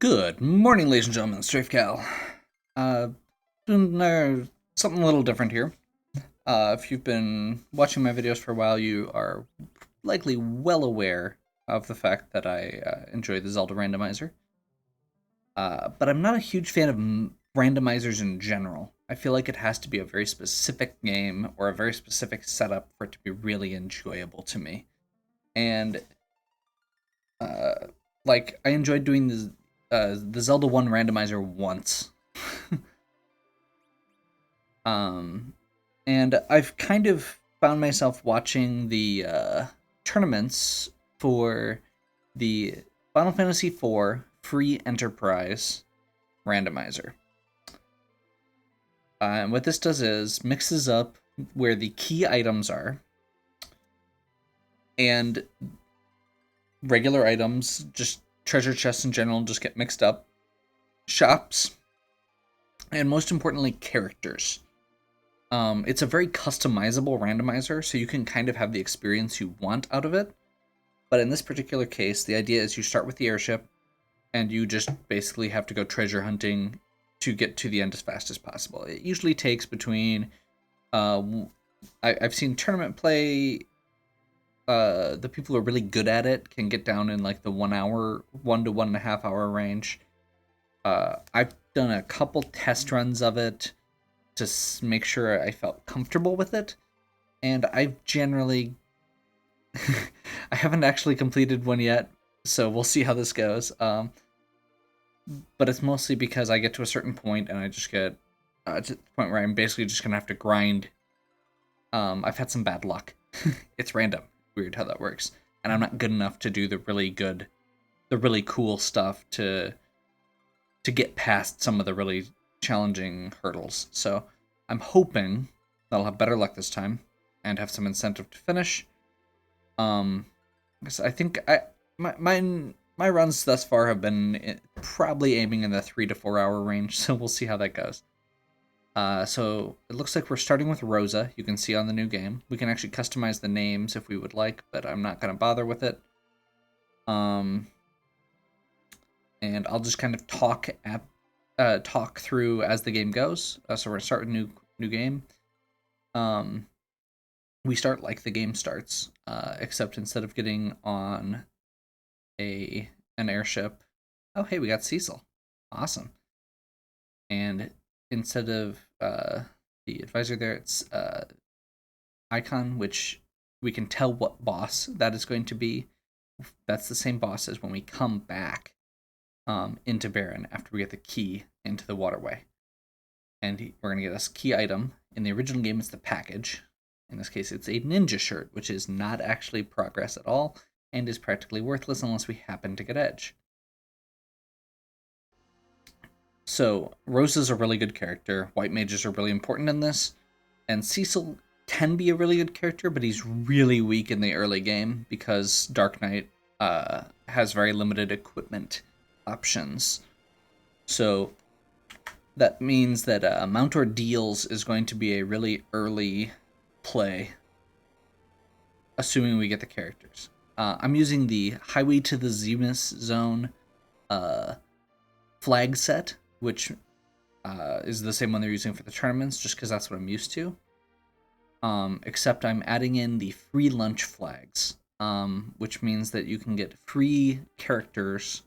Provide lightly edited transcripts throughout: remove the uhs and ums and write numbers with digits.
Good morning, ladies and gentlemen. Strafe Cal. Uh, doing something a little different here. If you've been watching my videos for a while, you are likely well aware of the fact that I enjoy the Zelda randomizer. But I'm not a huge fan of randomizers in general. I feel like it has to be a very specific game or a very specific setup for it to be really enjoyable to me. And uh, I enjoyed doing the Zelda 1 randomizer once. Um, and I've kind of found myself watching the tournaments for the Final Fantasy IV free enterprise randomizer. And what this does is mixes up where the key items are and regular items, just treasure chests in general, just get mixed up. Shops, and most importantly, characters. It's a very customizable randomizer, so you can kind of have the experience you want out of it. But in this particular case, the idea is you start with the airship, and you just basically have to go treasure hunting to get to the end as fast as possible. It usually takes between, I've seen tournament play. The people who are really good at it can get down in like the 1 hour, 1 to 1.5 hour range. I've done a couple test runs of it to make sure I felt comfortable with it, and I've generally I haven't actually completed one yet, so we'll see how this goes. But it's mostly because I get to a certain point and I just get to the point where I'm basically just gonna have to grind. I've had some bad luck. It's random. Weird how that works, and I'm not good enough to do the really cool stuff to get past some of the really challenging hurdles. So I'm hoping that I'll have better luck this time and have some incentive to finish. Because I think my runs thus far have been probably aiming in the 3 to 4 hour range. So we'll see how that goes. So it looks like we're starting with Rosa. You can see on the new game. We can actually customize the names if we would like, but I'm not going to bother with it. And I'll just kind of talk through as the game goes. So we're gonna start with new game. We start like the game starts, except instead of getting on an airship, oh hey, we got Cecil, awesome. And instead of the advisor there, it's icon, which we can tell what boss that is going to be. That's the same boss as when we come back into Baron after we get the key into the waterway. And we're going to get us key item. In the original game, it's the package. In this case, it's a ninja shirt, which is not actually progress at all, and is practically worthless unless we happen to get edge. So, Rosa's a really good character. White mages are really important in this. And Cecil can be a really good character, but he's really weak in the early game because Dark Knight has very limited equipment options. So that means that Mount Ordeals is going to be a really early play, assuming we get the characters. I'm using the Highway to the Zenith Zone flag set, which is the same one they're using for the tournaments, just because that's what I'm used to. Except I'm adding in the free lunch flags, which means that you can get free characters.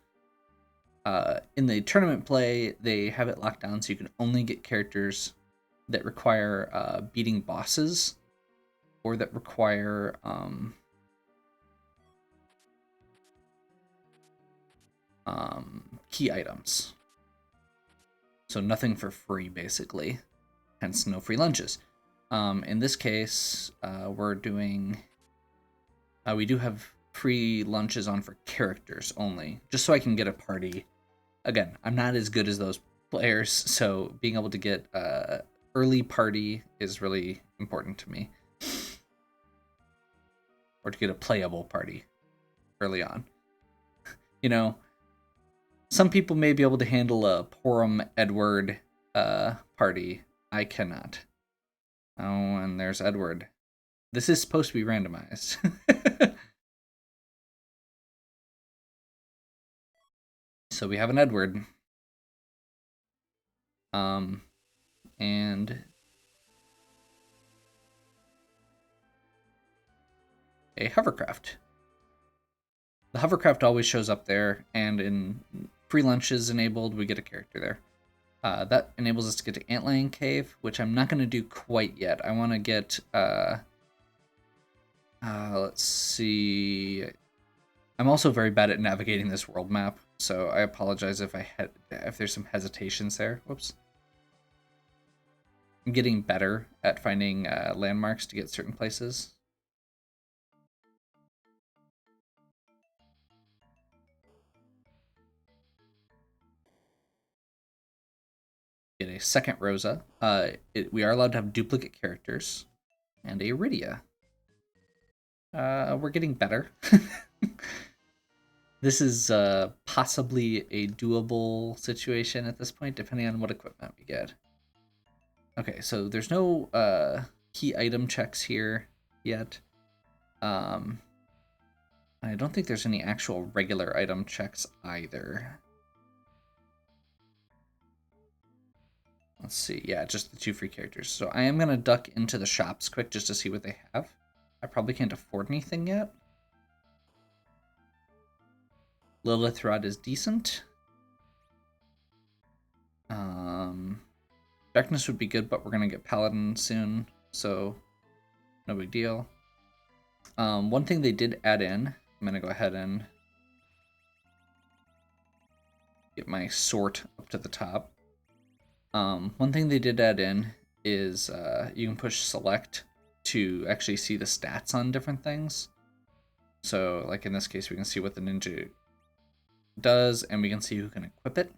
In the tournament play, they have it locked down so you can only get characters that require beating bosses or that require key items. So nothing for free, basically. Hence, no free lunches. In this case, we're doing... we do have free lunches on for characters only, just so I can get a party. Again, I'm not as good as those players, so being able to get early party is really important to me. Or to get a playable party early on. You know, some people may be able to handle a Porum Edward party. I cannot. Oh, and there's Edward. This is supposed to be randomized. So we have an Edward. And a hovercraft. The hovercraft always shows up there, and in free lunches enabled, we get a character there. That enables us to get to Antlion Cave, which I'm not going to do quite yet. I want to get, let's see. I'm also very bad at navigating this world map, so I apologize if if there's some hesitations there. Whoops. I'm getting better at finding landmarks to get certain places. Get a second Rosa. We are allowed to have duplicate characters, and a Rydia. We're getting better. This is possibly a doable situation at this point, depending on what equipment we get. Okay, so there's no key item checks here yet. I don't think there's any actual regular item checks either. Let's see. Yeah, just the 2 free characters. So I am going to duck into the shops quick just to see what they have. I probably can't afford anything yet. Lilith Rod is decent. Darkness would be good, but we're going to get Paladin soon, so no big deal. One thing they did add in, I'm going to go ahead and get my sort up to the top. One thing they did add in is you can push select to actually see the stats on different things. So, like in this case, we can see what the ninja does, and we can see who can equip it.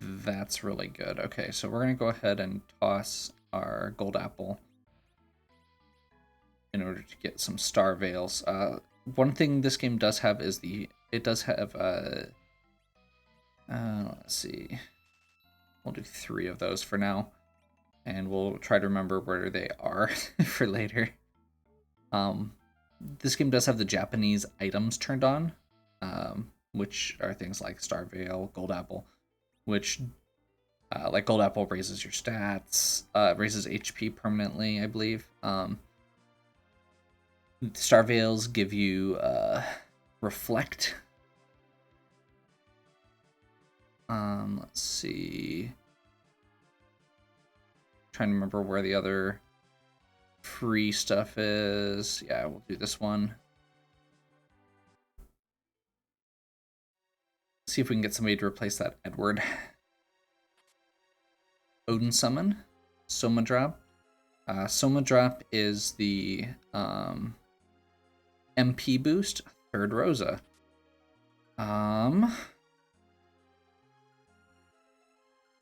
That's really good. Okay, so we're going to go ahead and toss our gold apple in order to get some star veils. One thing this game does have is it does have let's see, we'll do 3 of those for now, and we'll try to remember where they are for later. This game does have the Japanese items turned on, which are things like star veil, gold apple, which like gold apple raises your stats, raises HP permanently, I believe. Star veils give you reflect. Let's see. Trying to remember where the other free stuff is. Yeah, we'll do this one. See if we can get somebody to replace that Edward. Odin Summon, Soma Drop. Soma Drop is the MP boost, 3rd Rosa.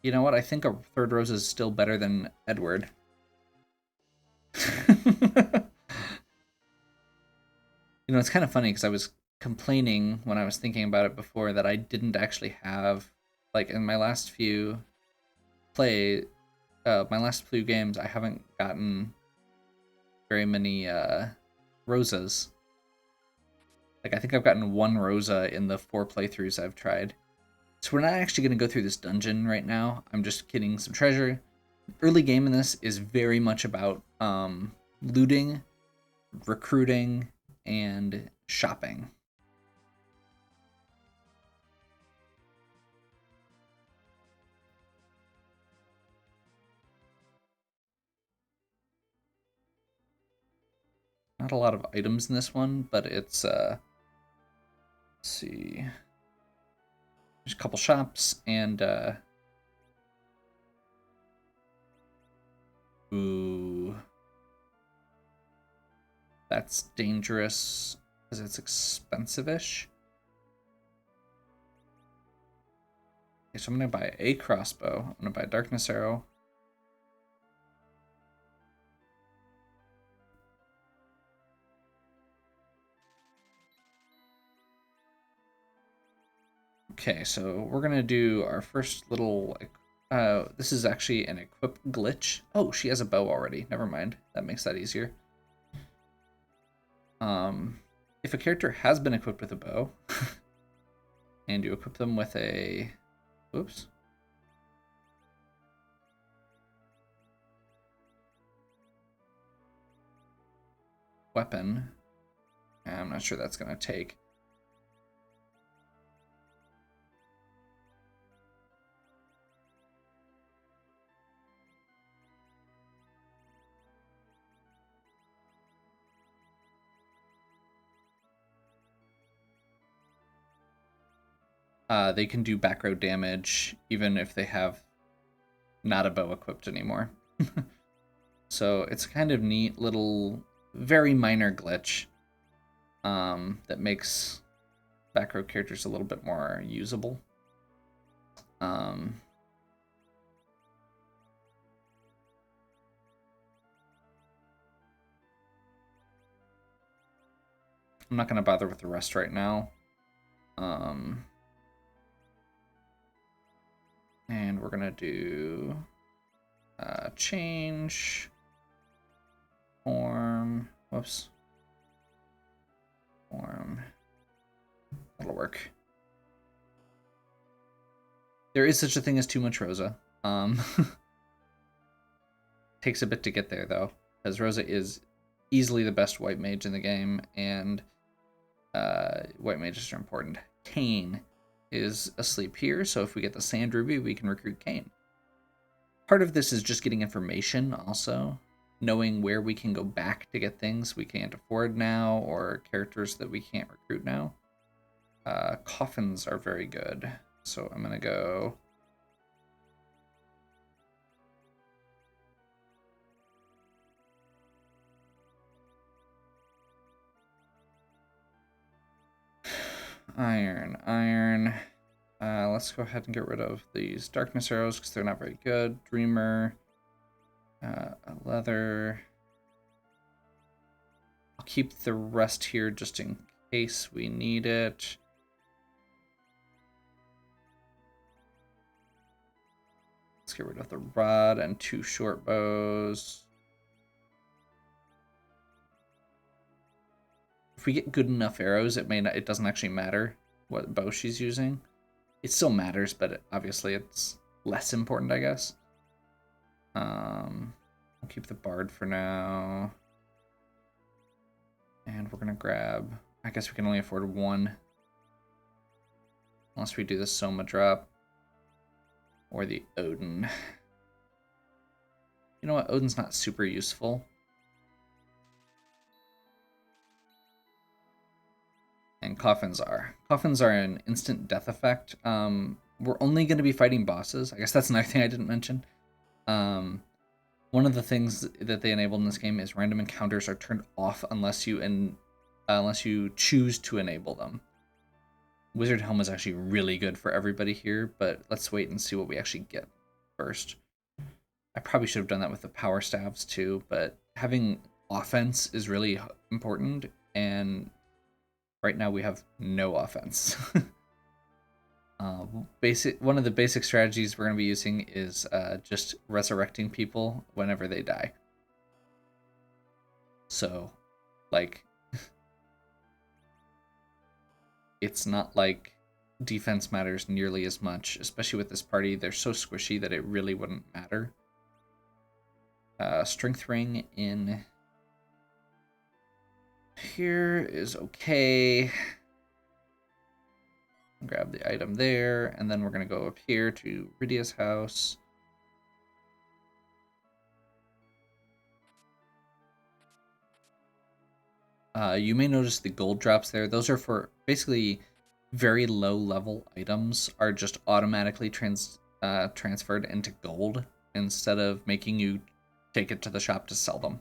You know what? I think a 3rd Rosa is still better than Edward. You know, it's kind of funny because I was complaining when I was thinking about it before that I didn't actually have, like, in my last few my last few games, I haven't gotten very many Rosas. Like, I think I've gotten 1 Rosa in the 4 playthroughs I've tried. So we're not actually going to go through this dungeon right now. I'm just getting some treasure. Early game in this is very much about looting, recruiting, and shopping. Not a lot of items in this one, but it's let's see. There's a couple shops and ooh. That's dangerous because it's expensive-ish. Okay, so I'm gonna buy a crossbow. I'm gonna buy a darkness arrow. Okay, so we're gonna do our first little This is actually an equip glitch. Oh, she has a bow already. Never mind. That makes that easier. If a character has been equipped with a bow, and you equip them with a... Oops. Weapon. I'm not sure that's going to take. They can do back row damage even if they have not a bow equipped anymore. So it's kind of neat little, very minor glitch that makes back row characters a little bit more usable. I'm not going to bother with the rest right now. And we're going to do change form. Whoops. Form. That'll work. There is such a thing as too much Rosa. Takes a bit to get there, though, because Rosa is easily the best white mage in the game, and white mages are important. Kayn is asleep here, so if we get the Sand Ruby, we can recruit Kayn. Part of this is just getting information, also. Knowing where we can go back to get things we can't afford now, or characters that we can't recruit now. Coffins are very good, so I'm going to go... Iron. Let's go ahead and get rid of these darkness arrows because they're not very good. Dreamer. Leather. I'll keep the rest here just in case we need it. Let's get rid of the rod and 2 short bows. If we get good enough arrows, it doesn't actually matter what bow she's using. It still matters, but obviously it's less important, I guess. I'll keep the bard for now. And we're gonna grab... I guess we can only afford 1. Unless we do the Soma drop. Or the Odin. You know what? Odin's not super useful. And coffins are. Coffins are an instant death effect. We're only going to be fighting bosses. I guess that's another thing I didn't mention. One of the things that they enabled in this game is random encounters are turned off unless you choose to enable them. Wizard Helm is actually really good for everybody here, but let's wait and see what we actually get first. I probably should have done that with the power staves too, but having offense is really important, and right now we have no offense. One of the basic strategies we're going to be using is just resurrecting people whenever they die. So, like, it's not like defense matters nearly as much, especially with this party. They're so squishy that it really wouldn't matter. Strength ring in here is okay. Grab the item there, and then we're going to go up here to Rydia's house. You may notice the gold drops there. Those are for basically very low level items are just automatically transferred into gold instead of making you take it to the shop to sell them.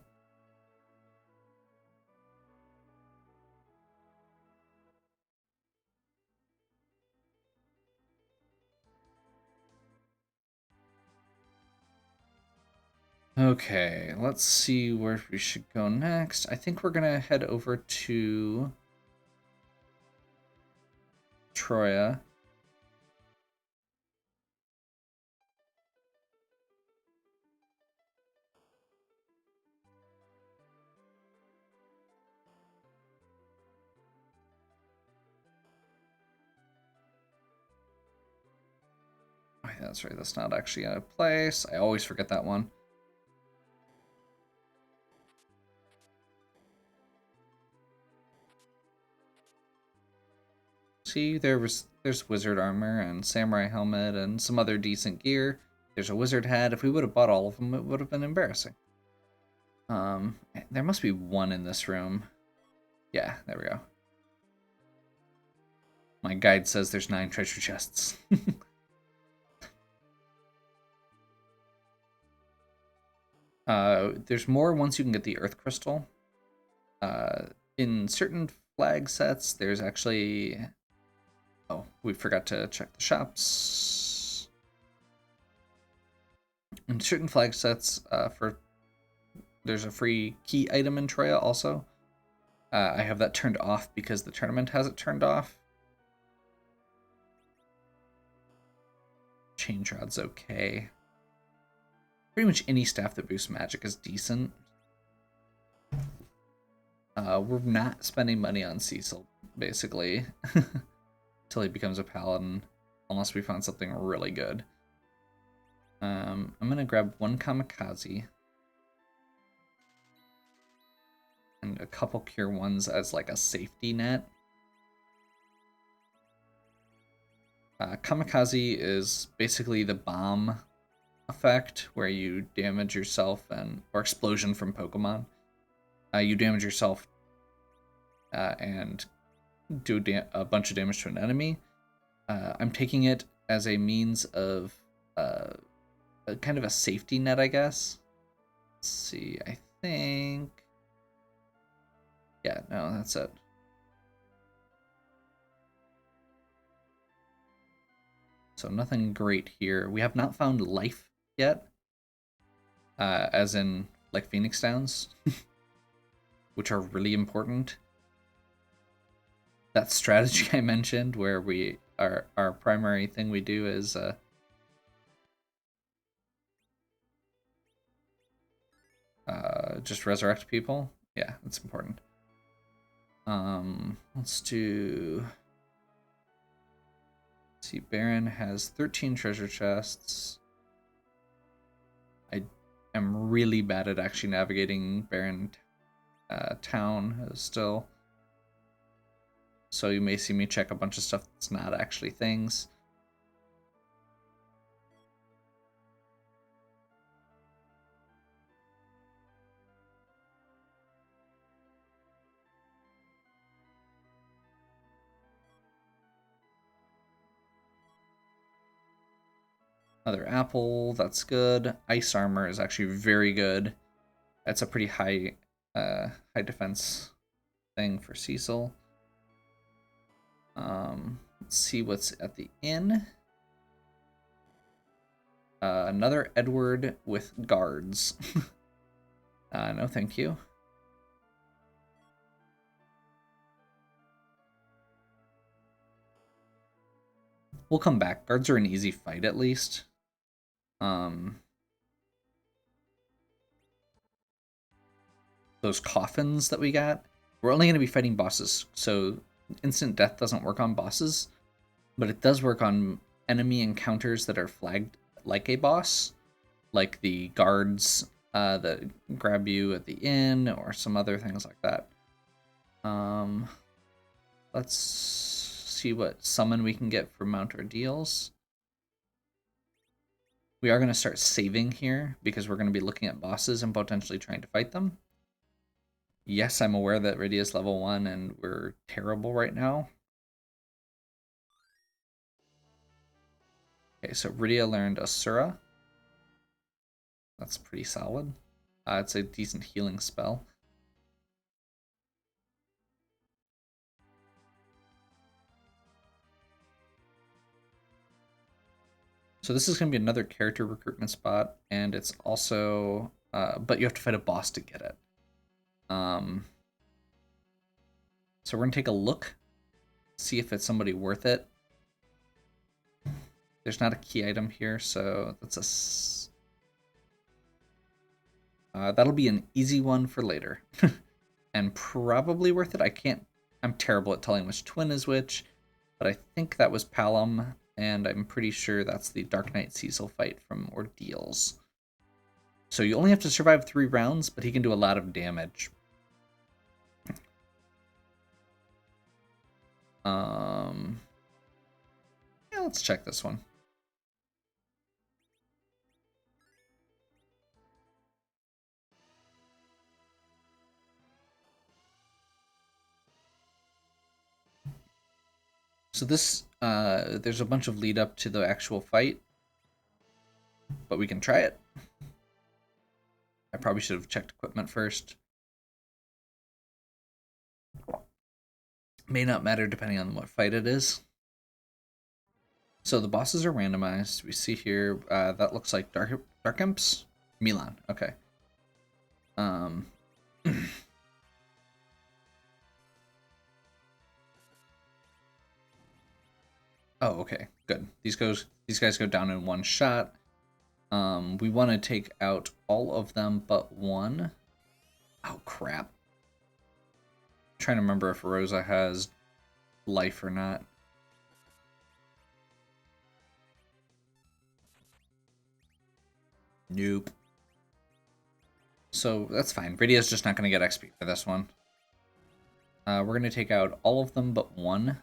Okay, let's see where we should go next. I think we're gonna head over to Troya. Yeah, that's right. That's not actually a place. I always forget that one. See, there's wizard armor and samurai helmet and some other decent gear. There's a wizard head. If we would have bought all of them, it would have been embarrassing. There must be one in this room. Yeah, there we go. My guide says there's 9 treasure chests. There's more once you can get the earth crystal. In certain flag sets, there's actually... Oh, we forgot to check the shops. In certain flag sets, there's a free key item in Troya also. I have that turned off because the tournament has it turned off. Change rod's okay. Pretty much any staff that boosts magic is decent. We're not spending money on Cecil, basically, until he becomes a paladin, unless we find something really good. I'm gonna grab 1 kamikaze and a couple cure ones as like a safety net. Kamikaze is basically the bomb effect where you damage yourself or explosion from Pokemon. You damage yourself and do a bunch of damage to an enemy. I'm taking it as a means of kind of a safety net, I guess. Let's see, I think... Yeah, no, that's it. So nothing great here. We have not found life yet, as in like Phoenix Downs, which are really important. That strategy I mentioned, where our primary thing we do is just resurrect people. Yeah, that's important. Let's do... Let's see, Baron has 13 treasure chests. I am really bad at actually navigating Baron town still. So you may see me check a bunch of stuff that's not actually things. Another apple, that's good. Ice armor is actually very good. That's a pretty high defense thing for Cecil. Let's see what's at the inn. Another Edward with guards. No, thank you. We'll come back. Guards are an easy fight, at least. Those coffins that we got, we're only going to be fighting bosses, so instant death doesn't work on bosses, but it does work on enemy encounters that are flagged like a boss, like the guards that grab you at the inn or some other things like that. Let's see what summon we can get for Mount Ordeals. We are going to start saving here because we're going to be looking at bosses and potentially trying to fight them. Yes, I'm aware that Rydia's level 1 and we're terrible right now. Okay, so Rydia learned Asura. That's pretty solid. It's a decent healing spell. So this is going to be another character recruitment spot, and it's also... but you have to fight a boss to get it. So we're going to take a look, see if it's somebody worth it. There's not a key item here, so that's that'll be an easy one for later. And probably worth it. I'm terrible at telling which twin is which, but I think that was Palom. and I'm pretty sure that's the Dark Knight Cecil fight from Ordeals. So you only have to survive 3 rounds, but he can do a lot of damage. Yeah, let's check this one. So this, there's a bunch of lead up to the actual fight, but we can try it. I probably should have checked equipment first. May not matter depending on what fight it is. So the bosses are randomized. We see here, that looks like Dark Imps? Milan, okay. Oh, okay, good. These guys go down in one shot. We want to take out all of them but one. Oh, crap. I'm trying to remember if Rosa has life or not. Nope. So that's fine. Rydia's just not going to get XP for this one. We're going to take out all of them but one.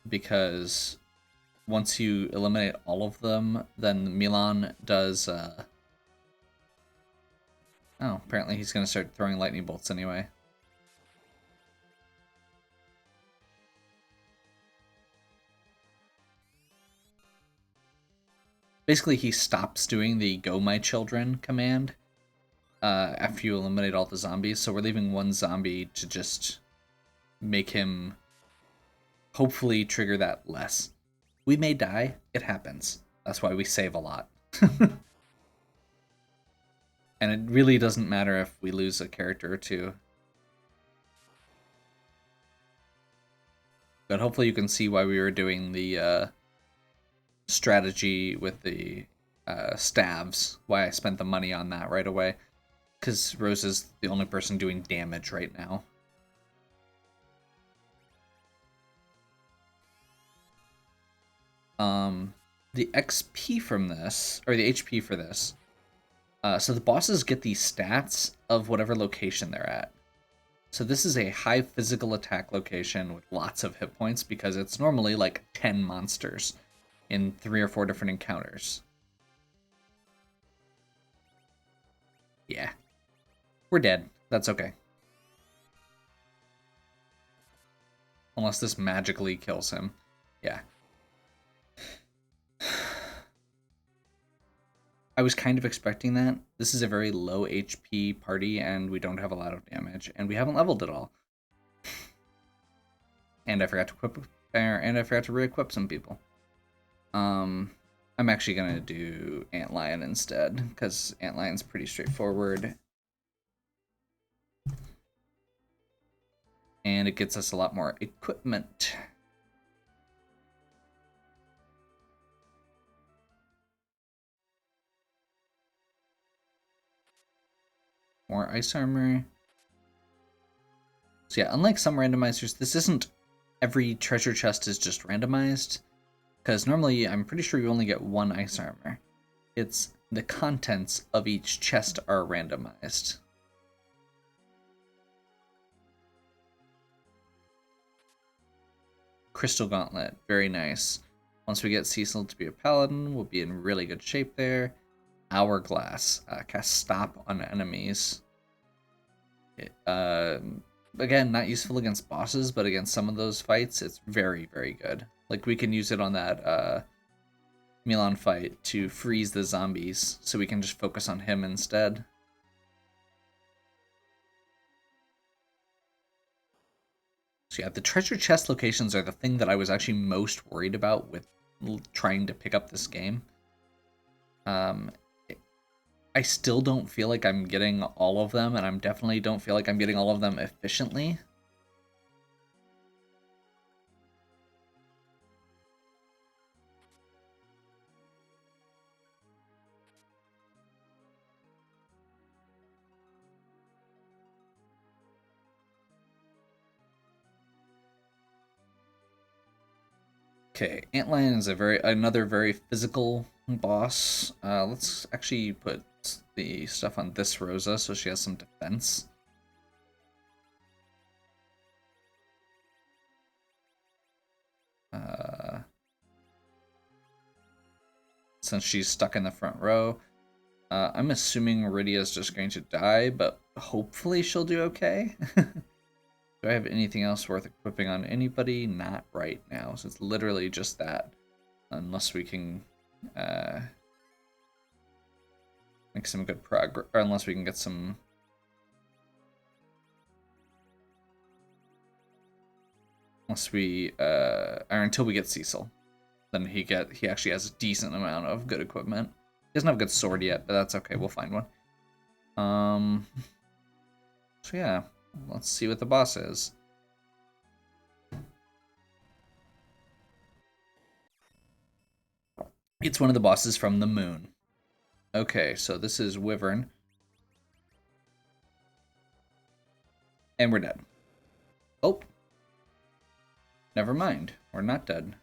Because once you eliminate all of them, then Milan does... Oh, apparently he's going to start throwing lightning bolts anyway. Basically, he stops doing the Go My Children command after you eliminate all the zombies. So we're leaving one zombie to just make him hopefully trigger that less. We may die. It happens. That's why we save a lot. And it really doesn't matter if we lose a character or two. But hopefully you can see why we were doing the strategy with the staves, why I spent the money on that right away. Because Rose is the only person doing damage right now. The XP from this, or the HP for this, so the bosses get the stats of whatever location they're at. So this is a high physical attack location with lots of hit points because it's normally like 10 monsters in 3 or 4 different encounters. Yeah. We're dead. That's okay. Unless this magically kills him. Yeah. I was kind of expecting that. This is a very low HP party, and we don't have a lot of damage, and we haven't leveled at all. And I forgot to re-equip some people. I'm actually gonna do Antlion instead, because Antlion's pretty straightforward. And it gets us a lot more equipment. More ice armor. So yeah, unlike some randomizers, this isn't every treasure chest is just randomized. Because normally, I'm pretty sure you only get 1 ice armor. It's the contents of each chest are randomized. Crystal Gauntlet, very nice. Once we get Cecil to be a paladin, we'll be in really good shape there. Hourglass, cast stop on enemies. Again, not useful against bosses, but against some of those fights, it's very, very good. Like, we can use it on that Milan fight to freeze the zombies, so we can just focus on him instead. So yeah, the treasure chest locations are the thing that I was actually most worried about with trying to pick up this game. I still don't feel like I'm getting all of them, and I definitely don't feel like I'm getting all of them efficiently. Okay, Antlion is another very physical boss. Let's actually put the stuff on this Rosa so she has some defense. Since she's stuck in the front row. I'm assuming Meridia's just going to die, but hopefully she'll do okay. Do I have anything else worth equipping on anybody? Not right now. So it's literally just that. Unless we can make some good progress, or unless we can get some... Unless we, or until we get Cecil. Then he actually has a decent amount of good equipment. He doesn't have a good sword yet, but that's okay. We'll find one. So yeah, let's see what the boss is. It's one of the bosses from the moon. Okay, so this is Wyvern. And we're dead. Oh. Never mind. We're not dead.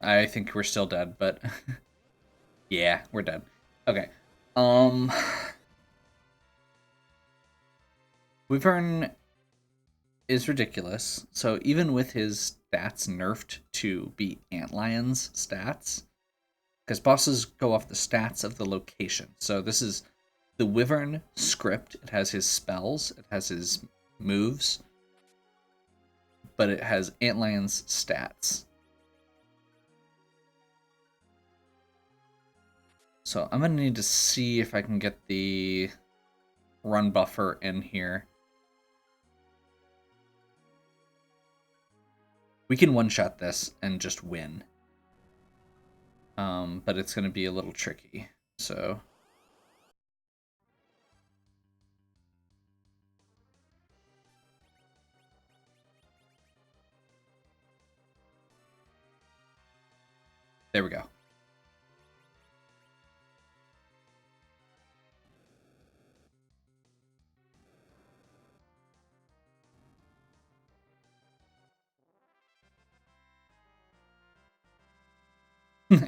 I think we're still dead, but yeah, we're dead. Okay. Wyvern is ridiculous. So even with his stats nerfed to be Antlion's stats, because bosses go off the stats of the location. So this is the Wyvern script. It has his spells, it has his moves, but it has Antlion's stats. So I'm going to need to see if I can get the run buffer in here. We can one-shot this and just win. But it's going to be a little tricky. So... there we go.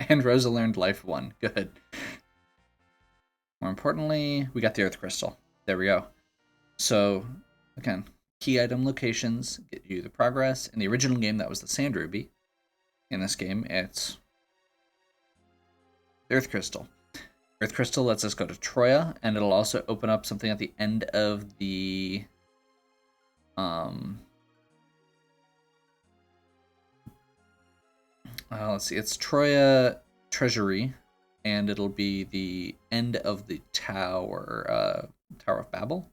And Rosa learned life 1. Good. More importantly, we got the Earth Crystal. There we go. So, again, key item locations get you the progress. In the original game, that was the Sand Ruby. In this game, it's Earth Crystal. Earth Crystal lets us go to Troya, and it'll also open up something at the end of the... let's see, it's Troya Treasury, and it'll be the end of the Tower of Babel.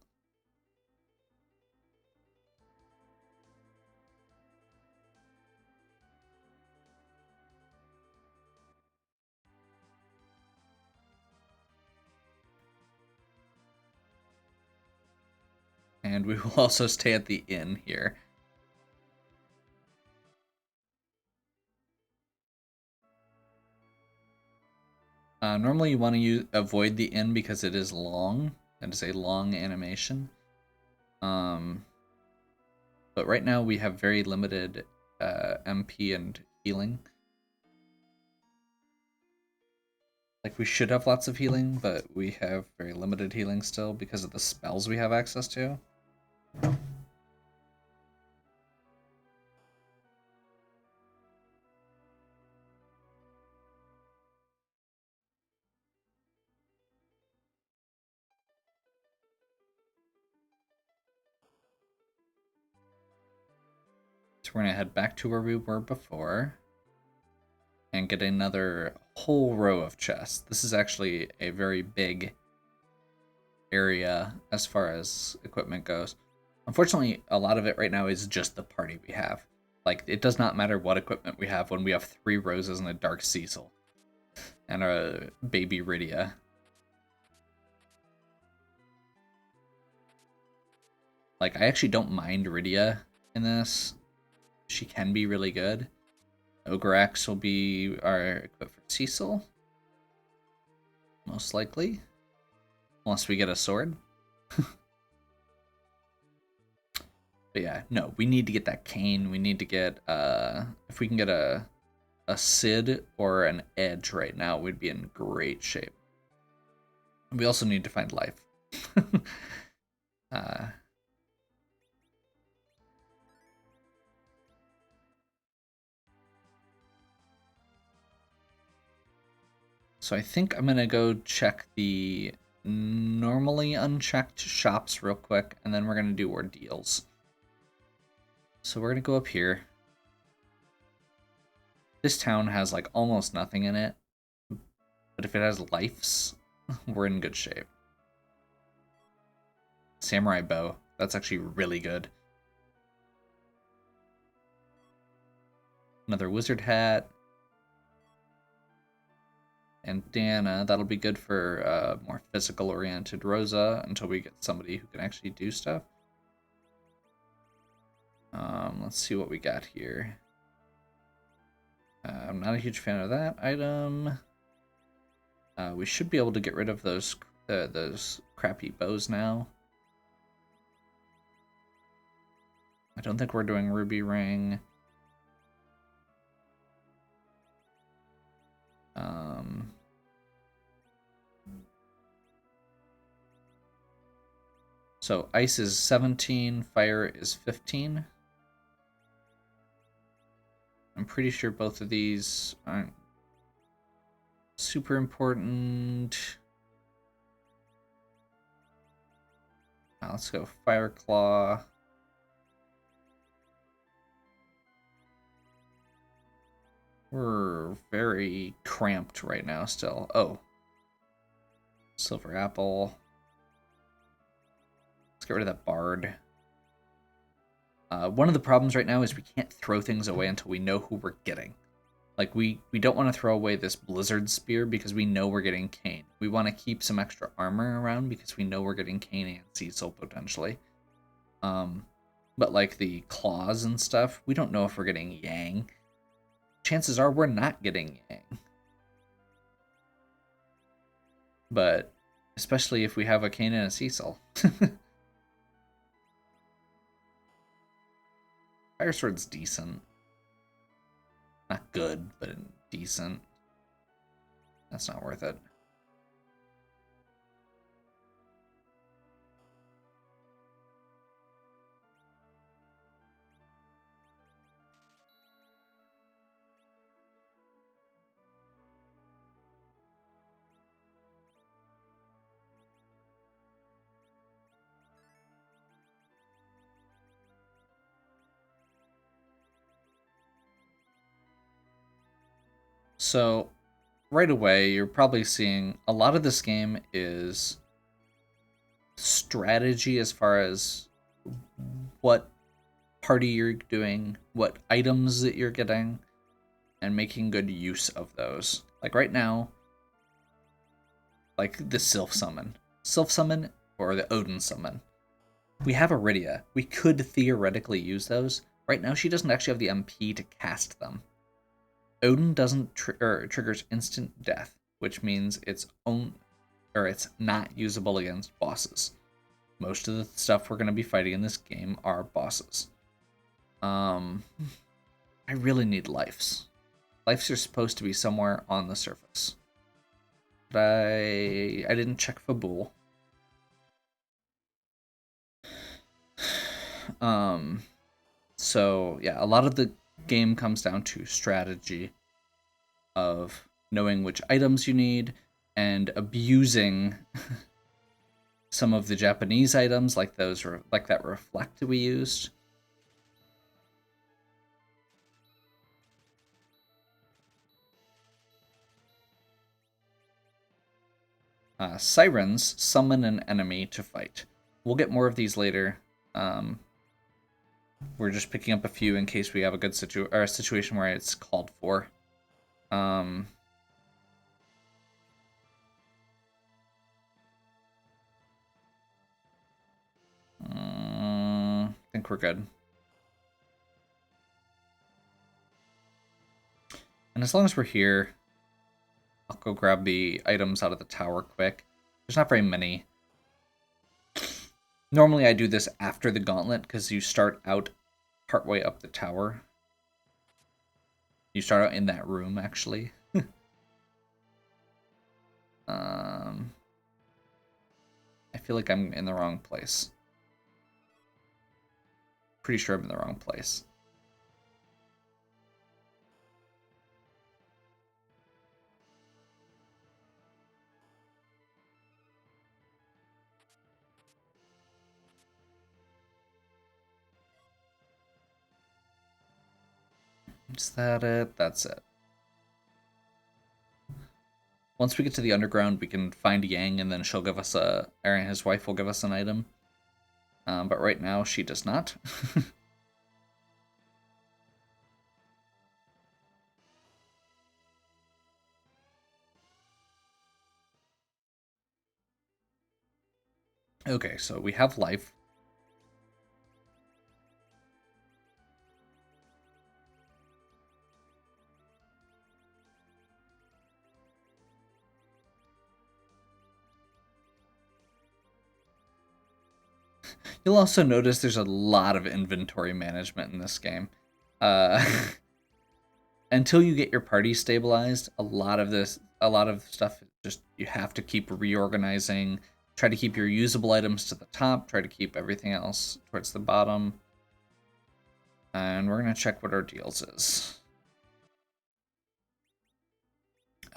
And we will also stay at the inn here. Normally you want to avoid the inn because it is long. It is a long animation. But right now we have very limited MP and healing. Like, we should have lots of healing, but we have very limited healing still because of the spells we have access to. So we're going to head back to where we were before and get another whole row of chests. This is actually a very big area as far as equipment goes. Unfortunately, a lot of it right now is just the party we have. Like, it does not matter what equipment we have when we have 3 Roses and a Dark Cecil and a baby Rydia. Like, I actually don't mind Rydia in this. She can be really good. Ogre Axe will be our equip for Cecil. most likely. Unless we get a sword. But yeah, no, we need to get that cane. We need to get, if we can get a Sid or an Edge right now, we'd be in great shape. We also need to find life. So I think I'm gonna go check the normally unchecked shops real quick, and then we're gonna do ordeals. So we're gonna go up here. This town has like almost nothing in it, but if it has lives, we're in good shape. Samurai bow, that's actually really good. Another wizard hat. And Dana, that'll be good for more physical-oriented Rosa until we get somebody who can actually do stuff. Let's see what we got here. I'm not a huge fan of that item. We should be able to get rid of those crappy bows now. I don't think we're doing Ruby Ring. So ice is 17, fire is 15. I'm pretty sure both of these aren't super important. Let's go Fire Claw. We're very cramped right now still. Oh. Silver Apple. Let's get rid of that Bard. One of the problems right now is we can't throw things away until we know who we're getting. Like, we don't want to throw away this Blizzard Spear because we know we're getting Kain. We want to keep some extra armor around because we know we're getting Kain and Cecil, potentially. But, like, the claws and stuff, we don't know if we're getting Yang. Chances are we're not getting Yang. But, especially if we have a Kain and a Cecil. Fire Sword's decent. Not good, but decent. That's not worth it. So, right away, you're probably seeing a lot of this game is strategy as far as what party you're doing, what items that you're getting, and making good use of those. Like right now, like the Sylph Summon. Sylph Summon or the Odin Summon. We have Iridia. We could theoretically use those. Right now, she doesn't actually have the MP to cast them. Odin doesn't triggers instant death, which means it's not usable against bosses. Most of the stuff we're going to be fighting in this game are bosses. I really need lives. Lives are supposed to be somewhere on the surface. But I didn't check Fabul. So yeah, a lot of the game comes down to strategy of knowing which items you need and abusing some of the Japanese items like those like that reflect we used. Sirens summon an enemy to fight. We'll get more of these later. We're just picking up a few in case we have a good situation where it's called for. I think we're good. And as long as we're here, I'll go grab the items out of the tower quick. There's not very many. Normally I do this after the gauntlet because you start out partway up the tower. You start out in that room, actually. I feel like I'm in the wrong place. Pretty sure I'm in the wrong place. Is that it? That's it. Once we get to the underground, we can find Yang, and then she'll give us Aaron, his wife, will give us an item. But right now, she does not. Okay, so we have life. You'll also notice there's a lot of inventory management in this game. Until you get your party stabilized, a lot of stuff just you have to keep reorganizing. Try to keep your usable items to the top. Try to keep everything else towards the bottom. And we're gonna check what our deals is.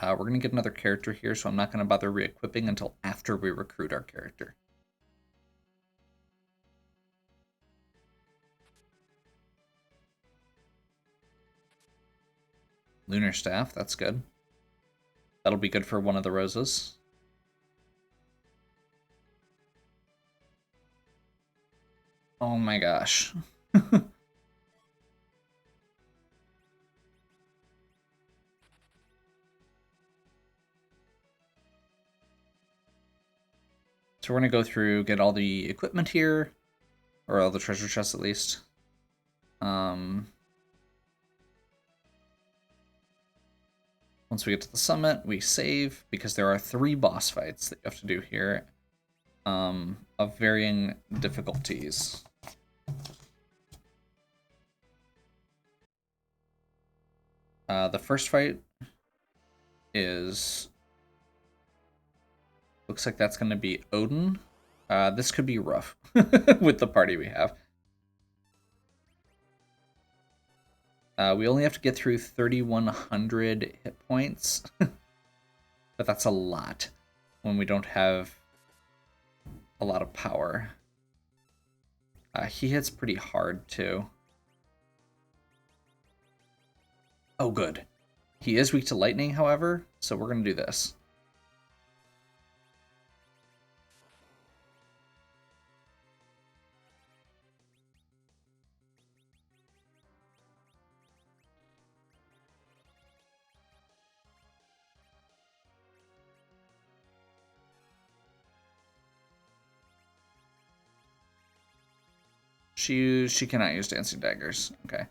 We're gonna get another character here, so I'm not gonna bother re-equipping until after we recruit our character. Lunar Staff, that's good. That'll be good for one of the roses. Oh my gosh. So we're going to go through, get all the equipment here, or all the treasure chests at least. Once we get to the summit, we save, because there are 3 boss fights that you have to do here, of varying difficulties. The first fight is... looks like that's going to be Odin. This could be rough with the party we have. We only have to get through 3,100 hit points, but that's a lot when we don't have a lot of power. He hits pretty hard, too. Oh, good. He is weak to lightning, however, so we're going to do this. She cannot use dancing daggers. Okay.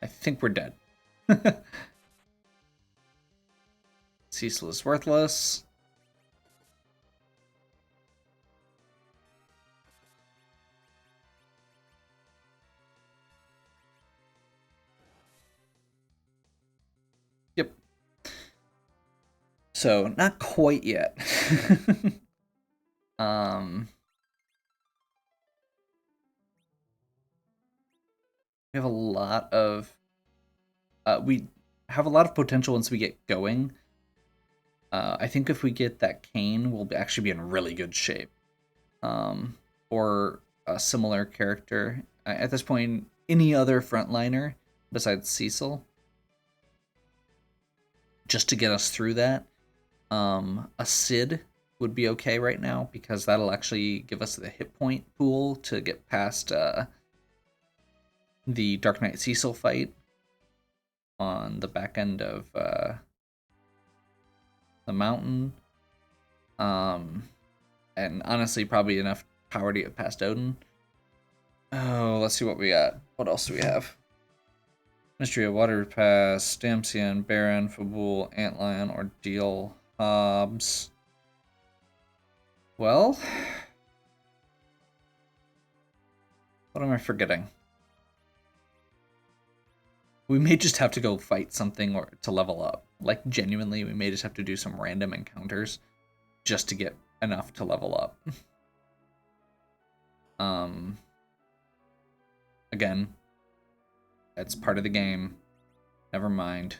I think we're dead. Cecil is worthless. Yep. So, not quite yet. We have a lot of... we have a lot of potential once we get going. I think if we get that cane, we'll actually be in really good shape. Or a similar character. At this point, any other frontliner besides Cecil, just to get us through that. A Sid would be okay right now, because that'll actually give us the hit point pool to get past the Dark Knight Cecil fight on the back end of the mountain. and honestly, probably enough power to get past Odin. Oh, let's see what we got. What else do we have? Mystery of Water Pass, Stamcian, Baron, Fabul, Antlion, Ordeal, Hobbs. Well, what am I forgetting? We may just have to go fight something or to level up. Like, genuinely, we may just have to do some random encounters just to get enough to level up. Again, that's part of the game. Never mind.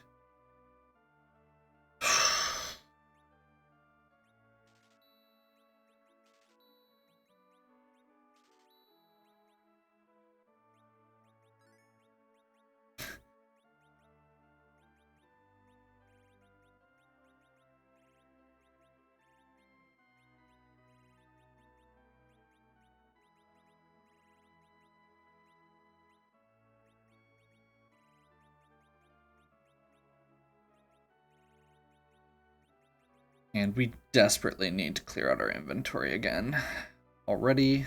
And we desperately need to clear out our inventory again. Already.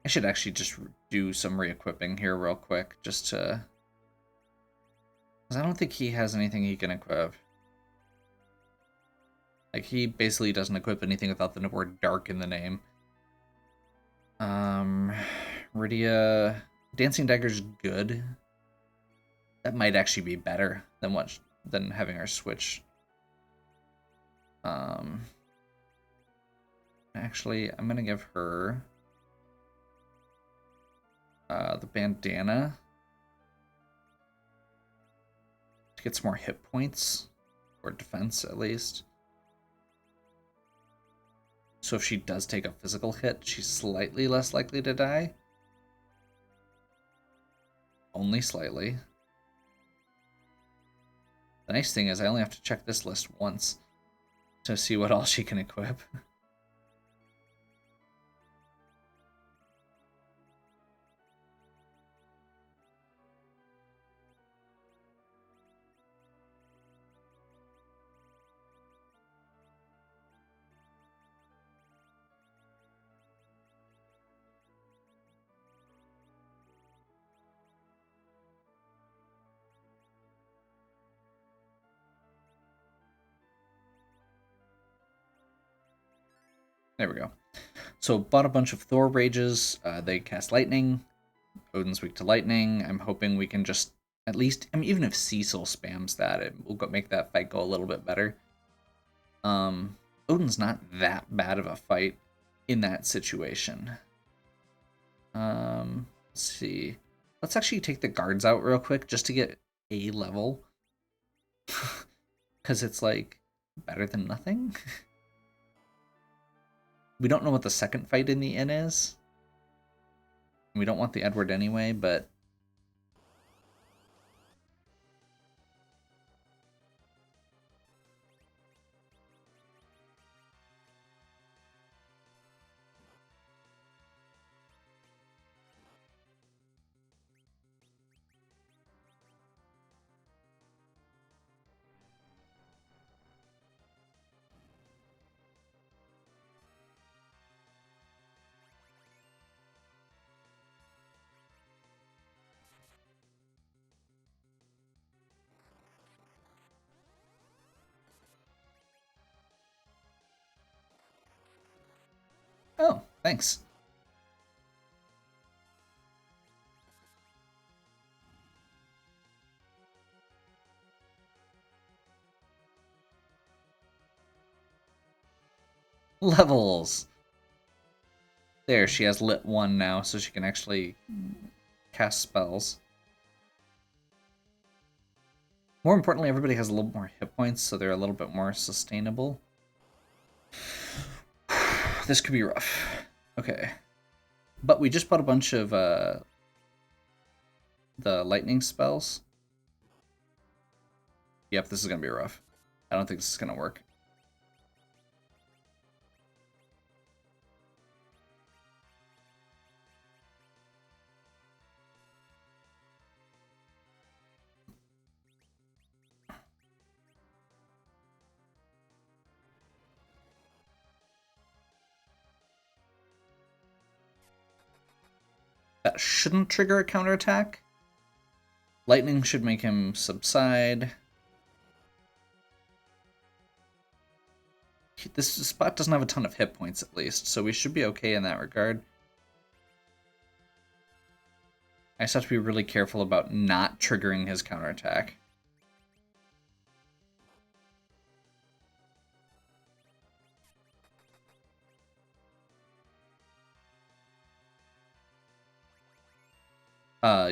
I should actually just do some re-equipping here real quick, just to... because I don't think he has anything he can equip. Like, he basically doesn't equip anything without the word dark in the name. Rydia... Dancing Dagger's good. That might actually be better than having her switch. Actually, I'm gonna give her the bandana to get some more hit points, or defense at least. So if she does take a physical hit, she's slightly less likely to die. Only slightly. The nice thing is I only have to check this list once to see what all she can equip. There we go. So bought a bunch of Thor Rages. They cast Lightning. Odin's weak to Lightning. I'm hoping we can just at least... I mean, even if Cecil spams that, it will make that fight go a little bit better. Odin's not that bad of a fight in that situation. Let's see. Let's actually take the guards out real quick just to get a level. Because it's, like, better than nothing. We don't know what the second fight in the inn is. We don't want the Edward anyway, but... Oh, thanks. Levels! There, she has lit 1 now, so she can actually cast spells. More importantly, everybody has a little more hit points, so they're a little bit more sustainable. This could be rough. Okay. But we just bought a bunch of the lightning spells. Yep, this is going to be rough. I don't think this is going to work. That shouldn't trigger a counterattack. Lightning should make him subside. This spot doesn't have a ton of hit points, at least, so we should be okay in that regard. I just have to be really careful about not triggering his counterattack.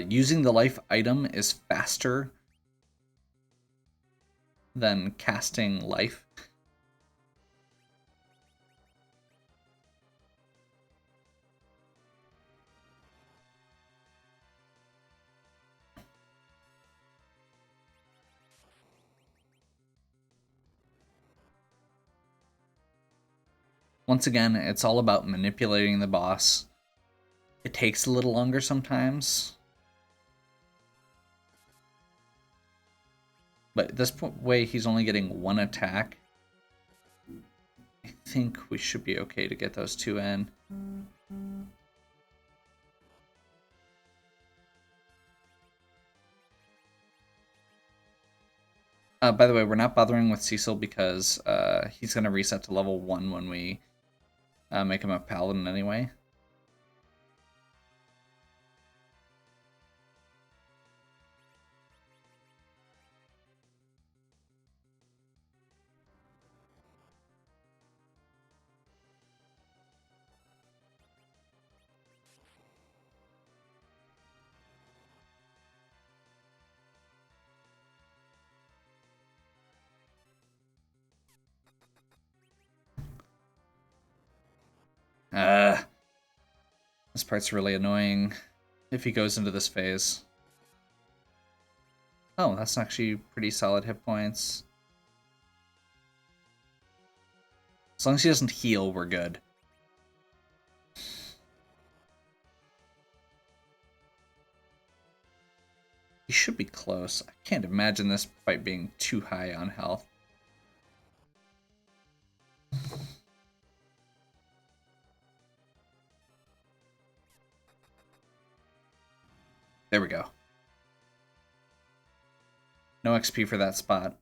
Using the life item is faster than casting life. Once again, it's all about manipulating the boss. It takes a little longer sometimes. But this way, he's only getting one attack. I think we should be okay to get those two in. By the way, we're not bothering with Cecil because he's going to reset to level 1 when we make him a paladin anyway. This part's really annoying if he goes into this phase. Oh, that's actually pretty solid hit points. As long as he doesn't heal, we're good. He should be close. I can't imagine this fight being too high on health. There we go. No XP for that spot.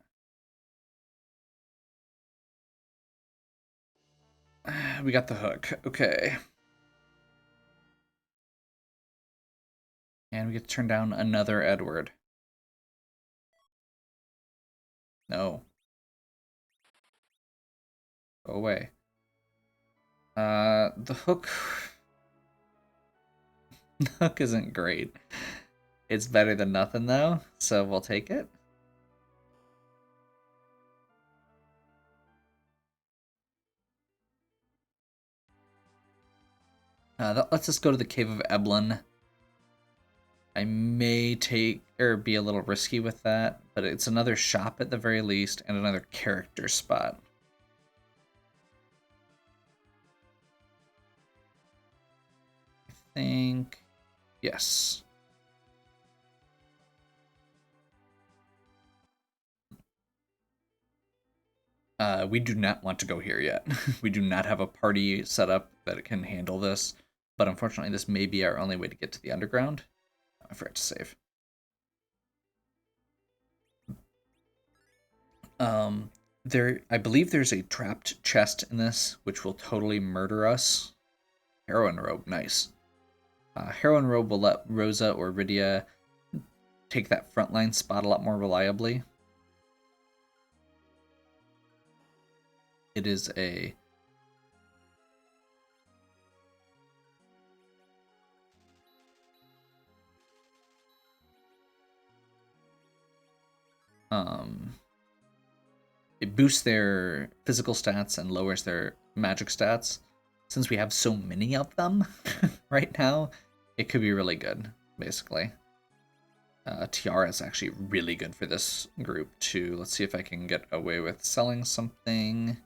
We got the hook. Okay. And we get to turn down another Edward. No. Go away. The hook... the hook isn't great. It's better than nothing, though, so we'll take it. That lets us go to the Cave of Eblin. I may take or be a little risky with that, but it's another shop at the very least and another character spot. I think yes. We do not want to go here yet. We do not have a party set up that can handle this, but unfortunately this may be our only way to get to the underground. I forgot to save. I believe there's a trapped chest in this, which will totally murder us. Heroine robe, nice. Heroine robe will let Rosa or Rydia take that frontline spot a lot more reliably. It is a... it boosts their physical stats and lowers their magic stats. Since we have so many of them right now, it could be really good, basically. Tiara is actually really good for this group, too. Let's see if I can get away with selling something.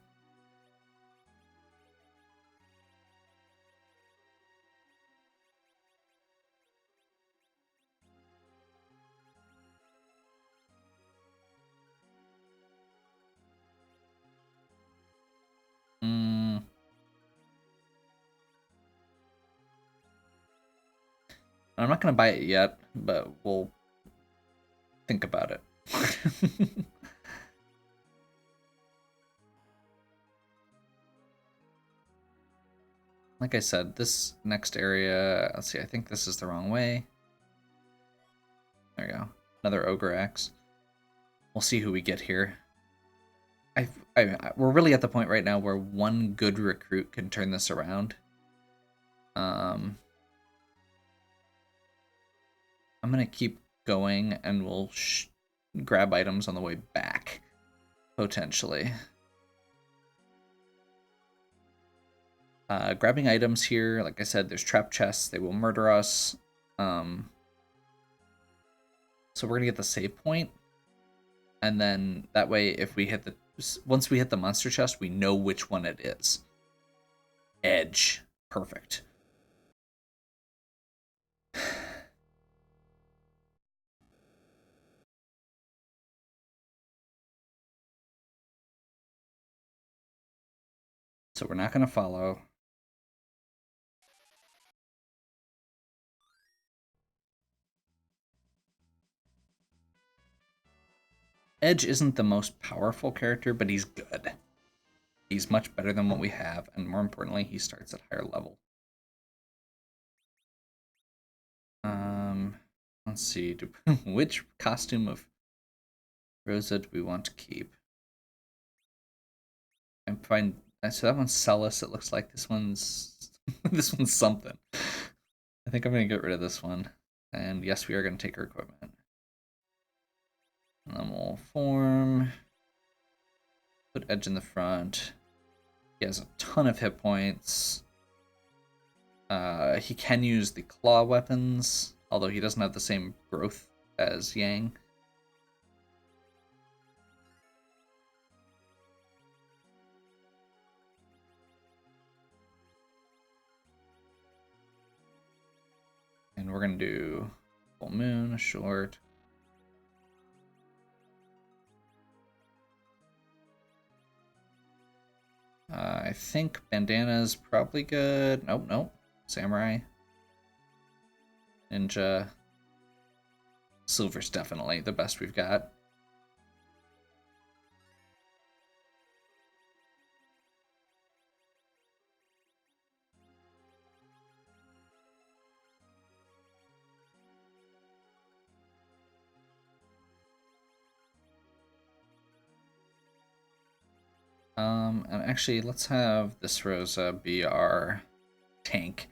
I'm not going to buy it yet, but we'll think about it. Like I said, this next area, let's see, I think this is the wrong way. There we go. Another Ogre Axe. We'll see who we get here. We're really at the point right now where one good recruit can turn this around. I'm going to keep going, and we'll grab items on the way back, potentially. Grabbing items here, like I said, there's trap chests. They will murder us. So we're going to get the save point. And then that way, if we hit once we hit the monster chest, we know which one it is. Edge. Perfect. So we're not going to follow. Edge isn't the most powerful character, but he's good. He's much better than what we have, and more importantly, he starts at higher level. Let's see. Which costume of Rosa do we want to keep? And find. So that one's Celis. It looks like this one's this one's something. I think I'm gonna get rid of this one. And yes, we are gonna take her equipment. And then we'll form. Put Edge in the front. He has a ton of hit points. He can use the claw weapons, although he doesn't have the same growth as Yang. And we're going to do full moon, short. I think bandana's probably good. Nope. Samurai. Ninja. Silver's definitely the best we've got. And actually, let's have this Rosa be our tank.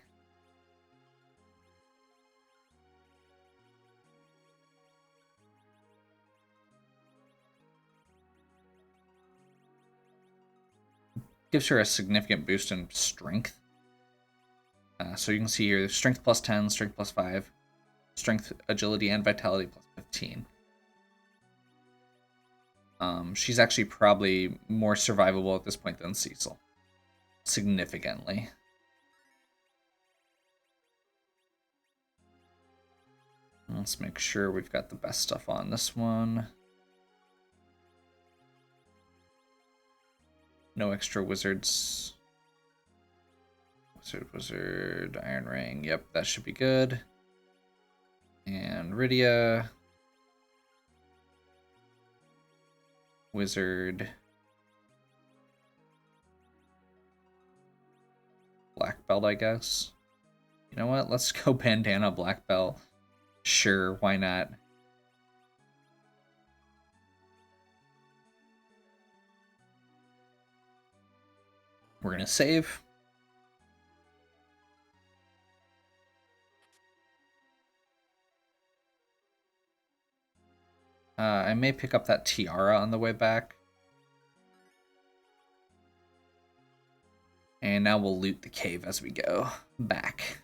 Gives her a significant boost in strength. So you can see here, strength plus 10, strength plus 5, strength, agility, and vitality plus 15. She's actually probably more survivable at this point than Cecil. Significantly. Let's make sure we've got the best stuff on this one. No extra wizards. Wizard, Iron Ring. Yep, that should be good. And Rydia. Wizard. Black belt, I guess. You know what? Let's go bandana black belt. Sure, why not? We're gonna save. I may pick up that tiara on the way back. And now we'll loot the cave as we go back.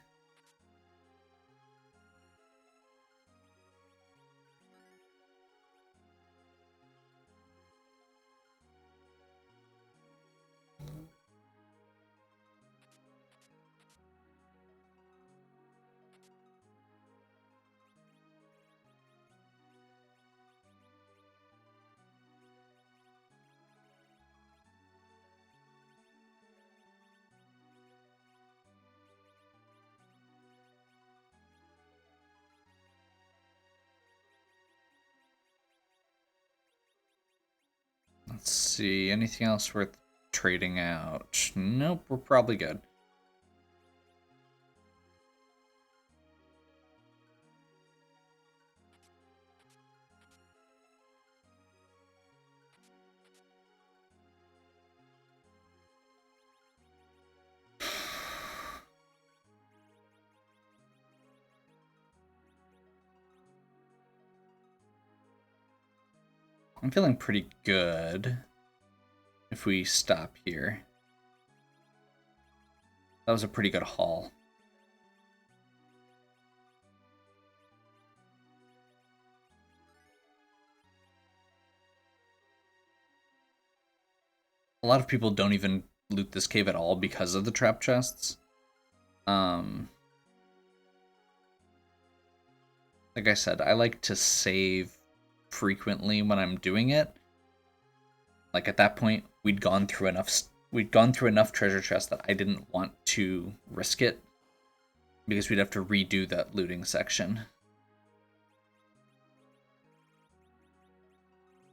see. Anything else worth trading out? Nope, we're probably good. I'm feeling pretty good if we stop here. That was a pretty good haul. A lot of people don't even loot this cave at all because of the trap chests. Like I said, I like to save frequently when I'm doing it. Like at that point, we'd gone through enough treasure chests that I didn't want to risk it because we'd have to redo that looting section.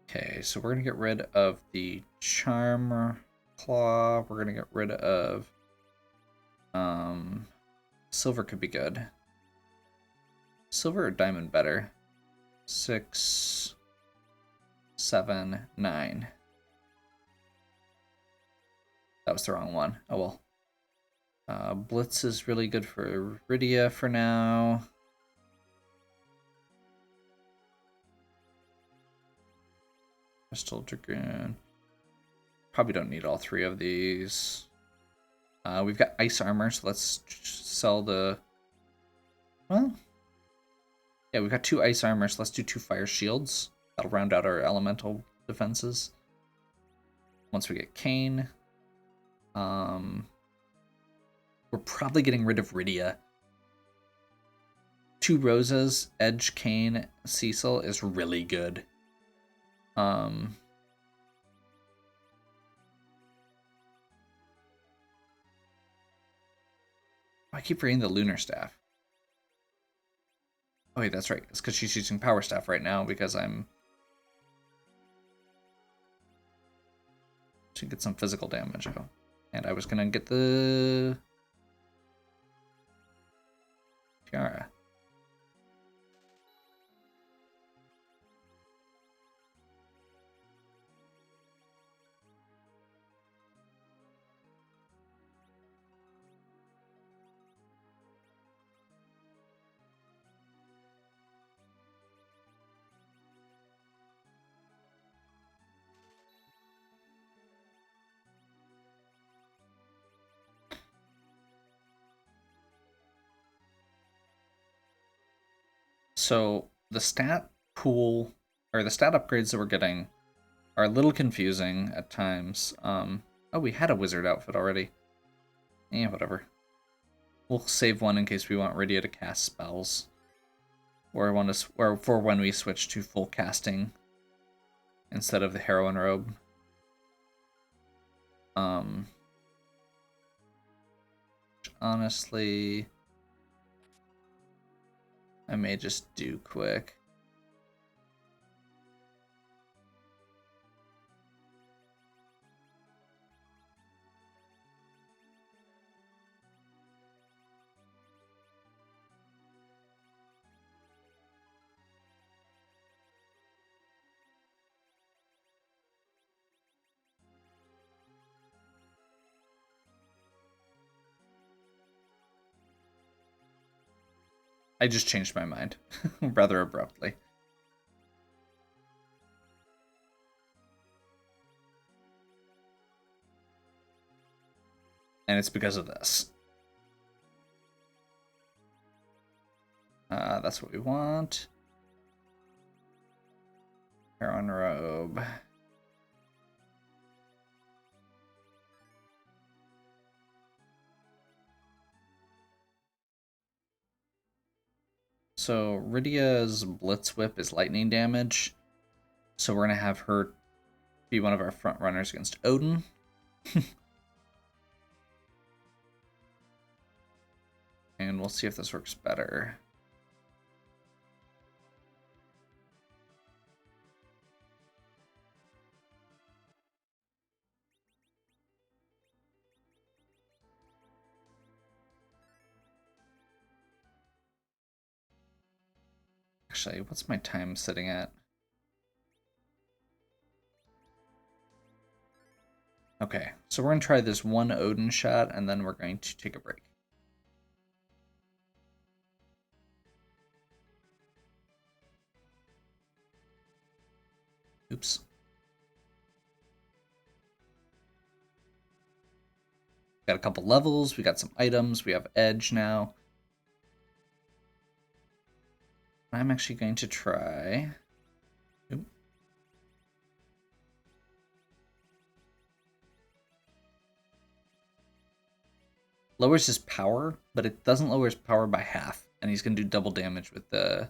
Okay, so we're gonna get rid of the charm claw. We're gonna get rid of silver could be good. Silver or diamond better? 6, 7, 9. That was the wrong one. Oh well. Blitz is really good for Iridia for now. Crystal Dragoon. Probably don't need all 3 of these. We've got ice armor, so let's sell the... Well... Yeah, we've got 2 ice armor, so let's do 2 fire shields. That'll round out our elemental defenses. Once we get Cane. We're probably getting rid of Rydia. 2 roses, Edge, Cane, Cecil is really good. I keep forgetting the Lunar Staff. Oh wait, that's right. It's because she's using Power Staff right now because I'm... to get some physical damage. Oh. And I was going to get the... Tiara. So the stat pool, or the stat upgrades that we're getting are a little confusing at times. Oh, we had a wizard outfit already. Yeah, whatever. We'll save one in case we want Rydia to cast spells. Or for when we switch to full casting instead of the heroine robe. Honestly, I may just do quick. I just changed my mind rather abruptly. And it's because of this. That's what we want. Heroine robe. So Rydia's Blitz Whip is lightning damage. So we're going to have her be one of our front runners against Odin. And we'll see if this works better. Actually, what's my time sitting at? Okay, so we're going to try this one Odin shot, and then we're going to take a break. Oops. Got a couple levels, we got some items, we have edge now. I'm actually going to try... Oop. Lowers his power, but it doesn't lower his power by half, and he's going to do double damage with the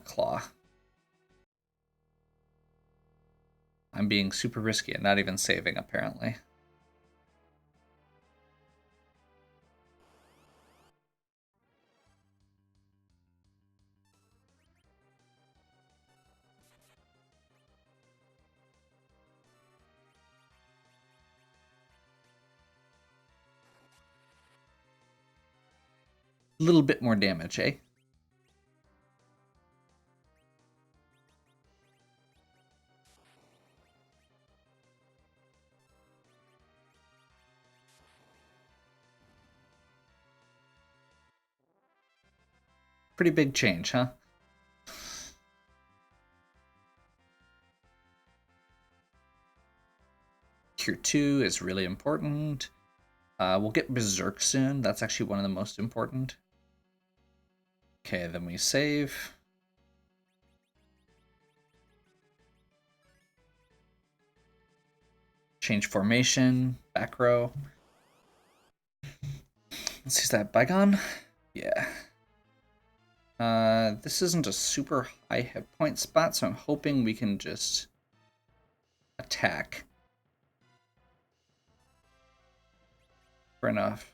claw. I'm being super risky and not even saving, apparently. A little bit more damage, eh? Pretty big change, huh? Cure 2 is really important. We'll get Berserk soon. That's actually one of the most important. Okay, then we save. Change formation, back row. Let's use that Bygone. Yeah. This isn't a super high hit point spot, so I'm hoping we can just attack for enough.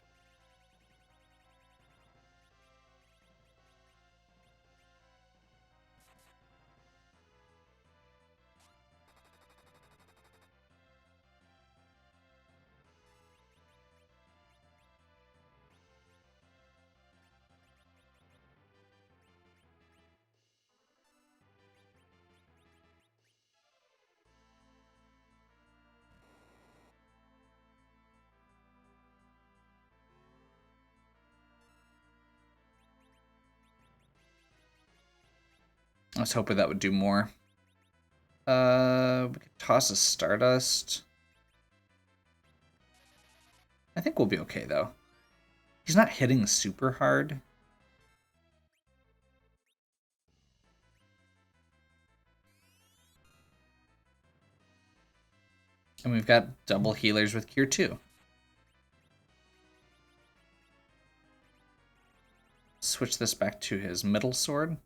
I was hoping that would do more. We could toss a Stardust. I think we'll be okay, though. He's not hitting super hard. And we've got double healers with Cure 2. Switch this back to his middle sword.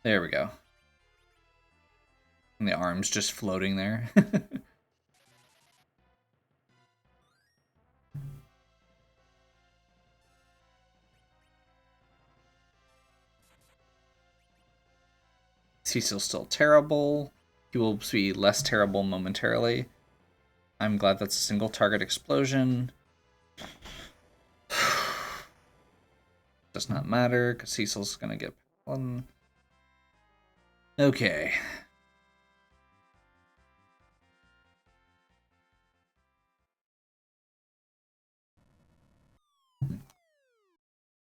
There we go. And the arm's just floating there. Cecil's still terrible. He will be less terrible momentarily. I'm glad that's a single target explosion. Does not matter, because Cecil's gonna get one. Okay.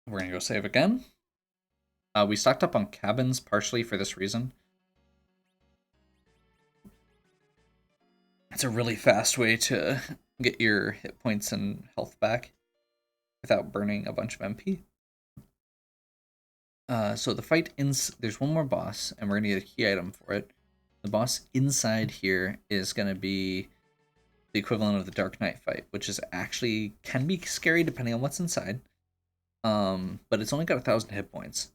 We're gonna go save again. We stocked up on cabins partially for this reason. It's a really fast way to get your hit points and health back without burning a bunch of MP. So the fight there's one more boss, and we're gonna get a key item for it. The boss inside here is gonna be the equivalent of the Dark Knight fight, which is actually can be scary depending on what's inside. But it's only got 1,000 hit points.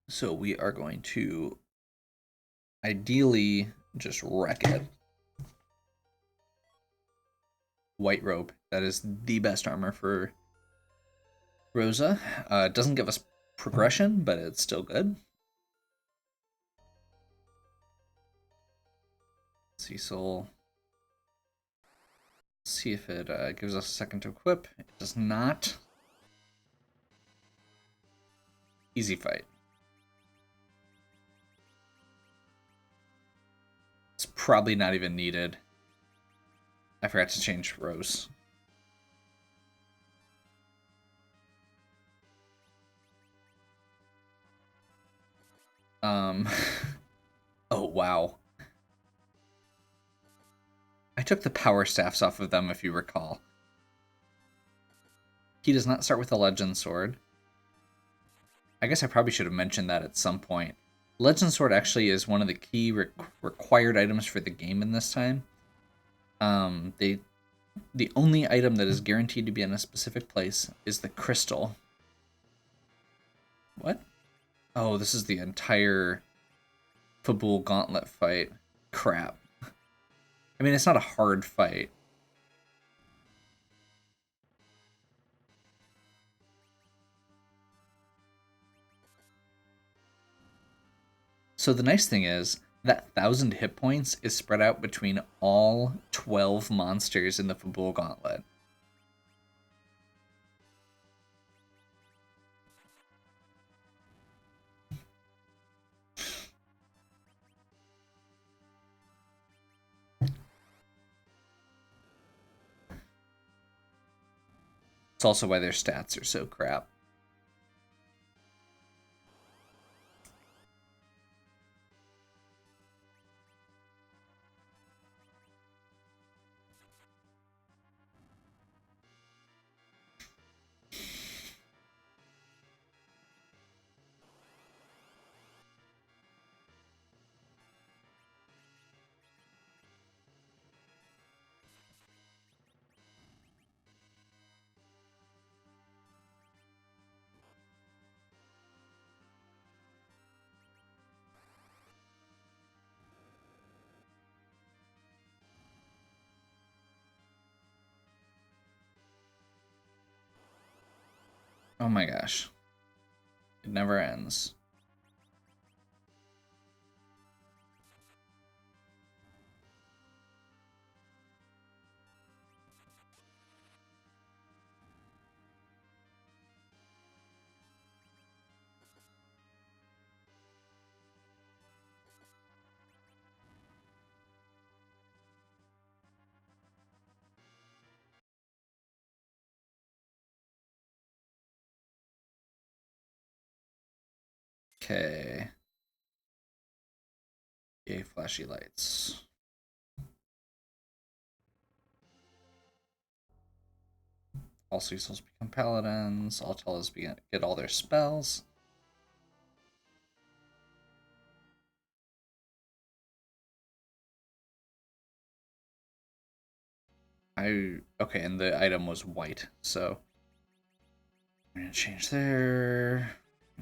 So we are going to ideally just wreck it. White robe. That is the best armor for Rosa. It doesn't give us progression, but it's still good. Cecil. See if it gives us a second to equip. It does not. Easy fight. It's probably not even needed. I forgot to change rows. Oh, wow. I took the power staffs off of them, if you recall. He does not start with a legend sword. I guess I probably should have mentioned that at some point. Legend sword actually is one of the key required items for the game in this time. The only item that is guaranteed to be in a specific place is the crystal. What? Oh, this is the entire Fabul Gauntlet fight. Crap. I mean, it's not a hard fight. So the nice thing is, that 1,000 hit points is spread out between all 12 monsters in the Fabul Gauntlet. It's also why their stats are so crap. Oh my gosh. It never ends. Okay. Yay, flashy lights. All Cecils become paladins. All Tellas get all their spells. Okay, and the item was white, so I'm gonna change there.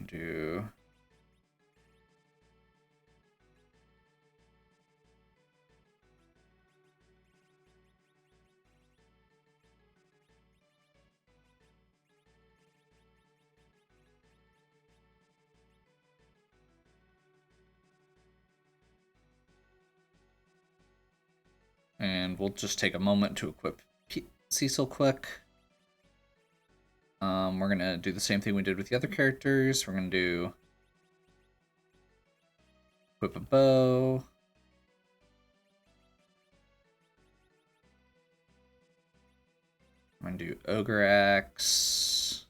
Do and we'll just take a moment to equip Cecil quick. We're gonna do the same thing we did with the other characters. We're gonna do equip a bow. I'm gonna do Ogre Axe,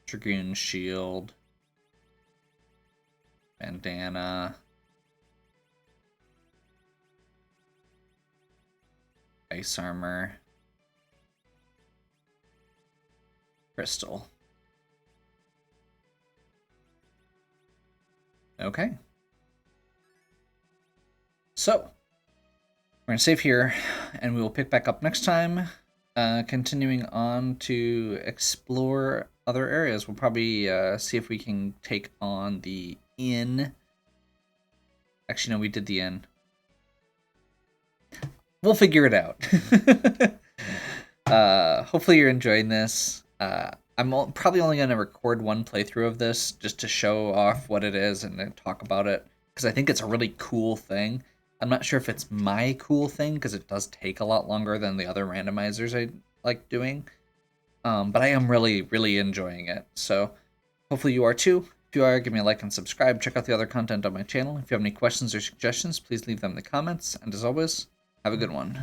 Dragoon Shield, Bandana, Ice Armor, Crystal. Okay. So, we're going to save here, and we will pick back up next time, continuing on to explore other areas. We'll probably see if we can take on the inn. Actually, no, we did the inn. We'll figure it out. Hopefully you're enjoying this. I'm probably only going to record one playthrough of this just to show off what it is and then talk about it, because I think it's a really cool thing. I'm not sure if it's my cool thing because it does take a lot longer than the other randomizers I like doing. But I am really, really enjoying it. So hopefully you are too. If you are, give me a like and subscribe. Check out the other content on my channel. If you have any questions or suggestions, please leave them in the comments. And as always, have a good one.